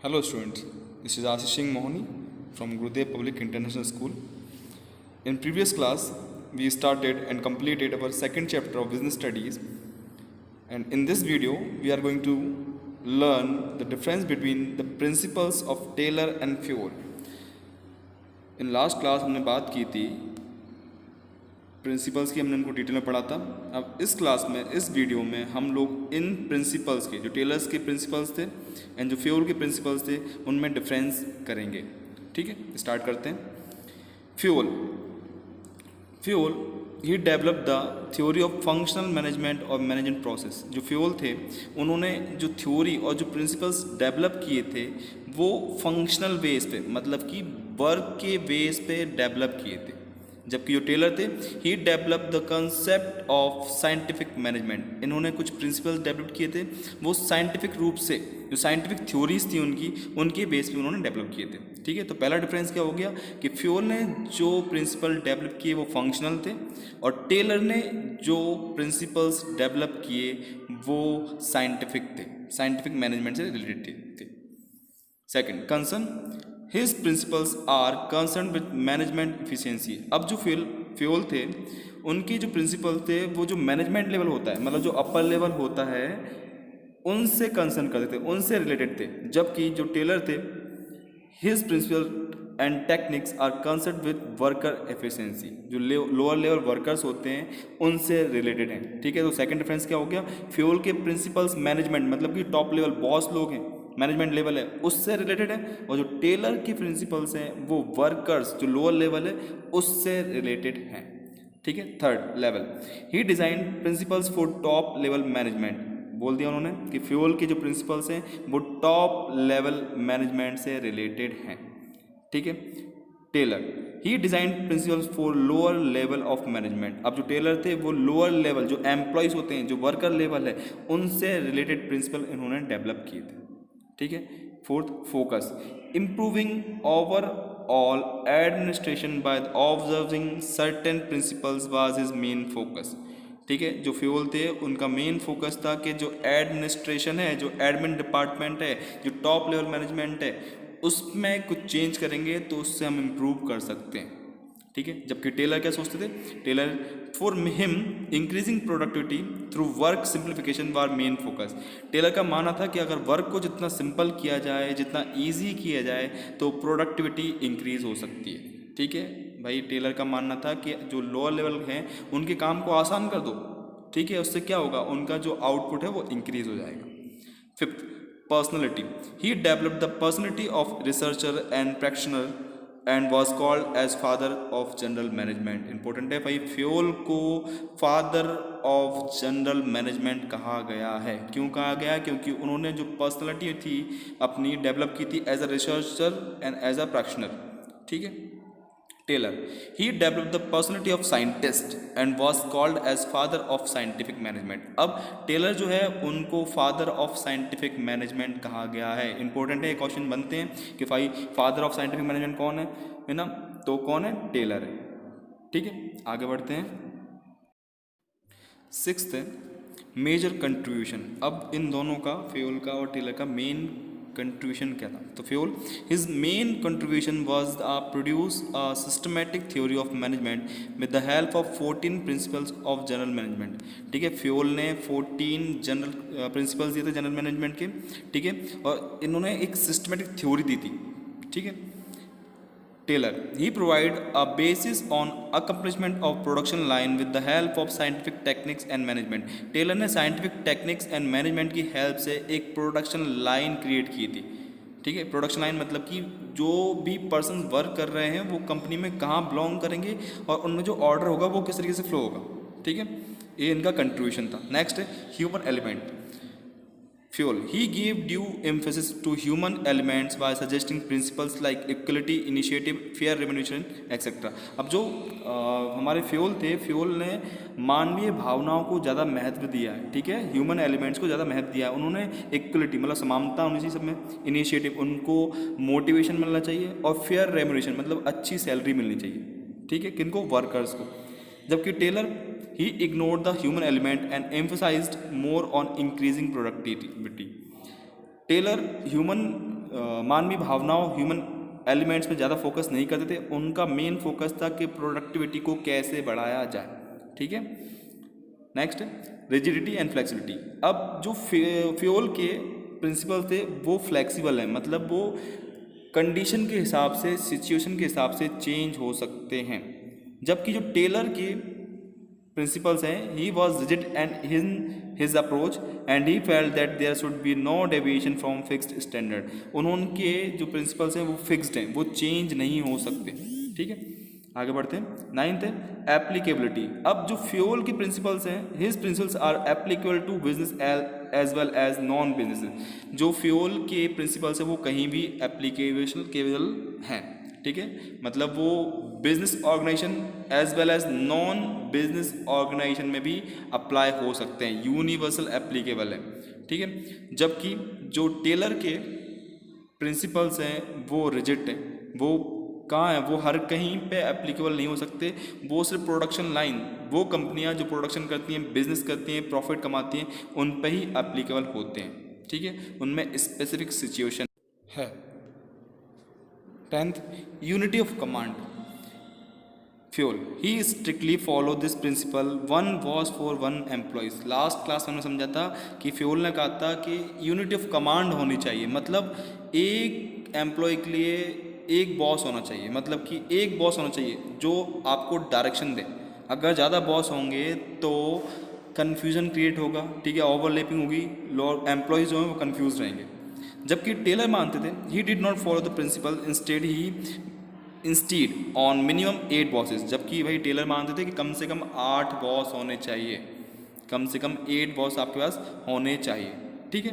Hello students, this is Ashish Singh Mohani from Gurudev Public International School. In previous class, we started and completed our second chapter of business studies, and in this video, we are going to learn the difference between the principles of Taylor and Fuel. In last class हमने बात की थी principles की, हमने उनको detail में पढ़ा था। अब इस क्लास में, इस वीडियो में हम लोग इन प्रिंसिपल्स के, जो टेलर्स के प्रिंसिपल्स थे एंड जो फ्यूल के प्रिंसिपल्स थे, उनमें डिफरेंस करेंगे। ठीक है, स्टार्ट करते हैं। Fuel he develop the theory of functional management और मैनेजमेंट प्रोसेस। जो फ्यूल थे, उन्होंने जो थ्योरी और जो प्रिंसिपल्स डेवलप किए थे वो फंक्शनल बेस पे, मतलब कि वर्क के बेस पे डेवलप किए थे। जबकि जो टेलर थे, he develop the concept of scientific management. इन्होंने कुछ प्रिंसिपल्स डेवलप किए थे, वो साइंटिफिक रूप से, जो साइंटिफिक थ्योरीज थी उनके बेस पे उन्होंने डेवलप किए थे। ठीक है, तो पहला डिफरेंस क्या हो गया कि फ्यूल ने जो प्रिंसिपल डेवलप किए वो फंक्शनल थे, और टेलर ने जो प्रिंसिपल्स डेवलप किए वो साइंटिफिक थे, साइंटिफिक मैनेजमेंट से रिलेटेड थे। Second, concern his principles are concern with management efficiency. अब जो फ्यूल थे, उनके जो प्रिंसिपल थे वो जो मैनेजमेंट लेवल होता है, मतलब जो अपर लेवल होता है, उनसे कंसर्न करते थे, उनसे रिलेटेड थे। जबकि जो टेलर थे, his principle and techniques are concern with worker efficiency. जो लोअर लेवल वर्कर्स होते हैं उनसे रिलेटेड हैं। ठीक है, तो सेकंड डिफरेंस क्या हो गया, फ्यूल के प्रिंसिपल्स मैनेजमेंट, मतलब कि टॉप लेवल बॉस लोग हैं, मैनेजमेंट लेवल है, उससे रिलेटेड है, और जो टेलर की प्रिंसिपल्स हैं वो वर्कर्स, जो लोअर लेवल है, उससे रिलेटेड हैं। ठीक है, third level, he design principles for top level management. बोल दिया उन्होंने कि फ्यूल के जो प्रिंसिपल्स हैं वो टॉप लेवल मैनेजमेंट से रिलेटेड हैं। ठीक है, Taylor he design principles for lower level of management. अब जो टेलर थे वो लोअर लेवल, जो एम्प्लॉयज होते हैं, जो वर्कर लेवल है, उनसे रिलेटेड प्रिंसिपल इन्होंने डेवलप किए थे। ठीक है, fourth, focus improving over all administration by observing certain principles was his main focus. ठीक है, जो फ्यूल थे उनका मेन फोकस था कि जो एडमिनिस्ट्रेशन है, जो एडमिन डिपार्टमेंट है, जो टॉप लेवल मैनेजमेंट है, उसमें कुछ चेंज करेंगे तो उससे हम इम्प्रूव कर सकते हैं। ठीक है, जबकि टेलर क्या सोचते थे, Taylor for him increasing productivity through work simplification was main focus. Taylor का मानना था कि अगर वर्क को जितना सिंपल किया जाए, जितना इजी किया जाए, तो प्रोडक्टिविटी इंक्रीज हो सकती है। ठीक है भाई, टेलर का मानना था कि जो लोअर लेवल हैं उनके काम को आसान कर दो। ठीक है, उससे क्या होगा, उनका जो आउटपुट है वो इंक्रीज हो जाएगा। Fifth, personality he developed the personality of researcher and practitioner and was called as father of general management. Important है भाई, फ्यूल को फादर ऑफ जनरल मैनेजमेंट कहा गया है। क्यों कहा गया, क्योंकि उन्होंने जो पर्सनैलिटी थी अपनी डेवलप की थी as a researcher and as a practitioner. ठीक है, Taylor he developed the personality of scientist and was called as father of scientific management. अब टेलर जो है उनको फादर ऑफ साइंटिफिक मैनेजमेंट कहा गया है। इंपॉर्टेंट है, क्वेश्चन बनते हैं कि भाई फादर ऑफ साइंटिफिक मैनेजमेंट कौन है ना, तो कौन है, टेलर है। ठीक है, आगे बढ़ते हैं। सिक्स्थ है मेजर कंट्रीब्यूशन। अब इन दोनों का, फ्यूल का और टेलर का, मेन कंट्रीब्यूशन क्या था, तो fuel his main contribution was produce a systematic theory of management with the help of 14 principles of general management. ठीक है, फ्यूल ने 14 जनरल प्रिंसिपल्स दिए थे जनरल मैनेजमेंट के। ठीक है, और इन्होंने एक सिस्टमैटिक थ्योरी दी थी। ठीक है, Taylor, he provide a basis on accomplishment of production line with the help of scientific techniques and management. Taylor ने scientific techniques and management की help से एक प्रोडक्शन लाइन क्रिएट की थी। ठीक है, प्रोडक्शन लाइन मतलब कि जो भी पर्सन वर्क कर रहे हैं वो कंपनी में कहाँ बिलोंग करेंगे और उनमें जो ऑर्डर होगा वो किस तरीके से फ्लो होगा। ठीक है, ये इनका कंट्रीब्यूशन था। नेक्स्ट है human element. Fuel. He gave due emphasis to human elements by suggesting principles like equality, initiative, fair remuneration, etc. अब जो हमारे फ्यूल थे, फ्यूल ने मानवीय भावनाओं को ज़्यादा महत्व दिया है। ठीक है, ह्यूमन एलिमेंट्स को ज़्यादा महत्व दिया है। उन्होंने इक्वलिटी, मतलब समानता होनी चाहिए सब में, इनिशिएटिव, उनको मोटिवेशन मिलना चाहिए, और फेयर रेमुनेशन मतलब अच्छी सैलरी मिलनी चाहिए। ठीक है, किनको, वर्कर्स को। जबकि Taylor he ignored the human element and emphasized more on increasing productivity. Taylor human मानवीय भावनाओं ह्यूमन एलिमेंट्स में ज़्यादा फोकस नहीं करते थे, उनका मेन फोकस था कि प्रोडक्टिविटी को कैसे बढ़ाया जाए। ठीक है, नेक्स्ट रिजिडिटी एंड फ्लेक्सिबिलिटी। अब जो फ्यूल के प्रिंसिपल थे वो फ्लेक्सिबल हैं, मतलब वो कंडीशन के हिसाब से, सिचुएशन के हिसाब से चेंज हो सकते हैं, जबकि जो टेलर के प्रिंसिपल्स हैं, he was rigid and his approach and he felt that there should be no deviation from fixed standard. उनके जो प्रिंसिपल्स हैं वो फिक्स्ड हैं, वो चेंज नहीं हो सकते। ठीक है, आगे बढ़ते हैं। नाइन्थ है एप्लीकेबिलिटी। अब जो फ्यूल के प्रिंसिपल्स हैं, his principles are applicable to business as well as non business. जो फ्यूल के प्रिंसिपल्स हैं वो कहीं भी एप्लीकेबल हैं। ठीक है, मतलब वो business organisation as well as non business organisation में भी अप्लाई हो सकते हैं, यूनिवर्सल एप्लीकेबल है। ठीक है, जबकि जो टेलर के प्रिंसिपल्स हैं वो रिजिड हैं, वो कहाँ है, वो हर कहीं पे एप्लीकेबल नहीं हो सकते। वो सिर्फ प्रोडक्शन लाइन, वो कंपनियां जो प्रोडक्शन करती हैं, बिजनेस करती हैं, प्रॉफिट कमाती हैं, उन पे ही एप्लीकेबल होते हैं। ठीक है, उनमें स्पेसिफिक सिचुएशन है। 10th unity of command fuel. He strictly follow this principle, one was for one employees. Last class में हमने समझा था कि फ्यूल ने कहा था कि यूनिटी ऑफ कमांड होनी चाहिए, मतलब एक एम्प्लॉय के लिए एक बॉस होना चाहिए, मतलब कि एक बॉस होना चाहिए जो आपको डायरेक्शन दे। अगर ज़्यादा बॉस होंगे तो कन्फ्यूजन क्रिएट होगा। ठीक है, ओवरलैपिंग होगी, लोग एम्प्लॉयज़ जो हैं वो कन्फ्यूज रहेंगे। जबकि टेलर मानते थे he did not follow the principle, instead on minimum 8 bosses. जबकि भाई टेलर मानते थे कि कम से कम 8 बॉस होने चाहिए, कम से कम 8 बॉस आपके पास होने चाहिए। ठीक है,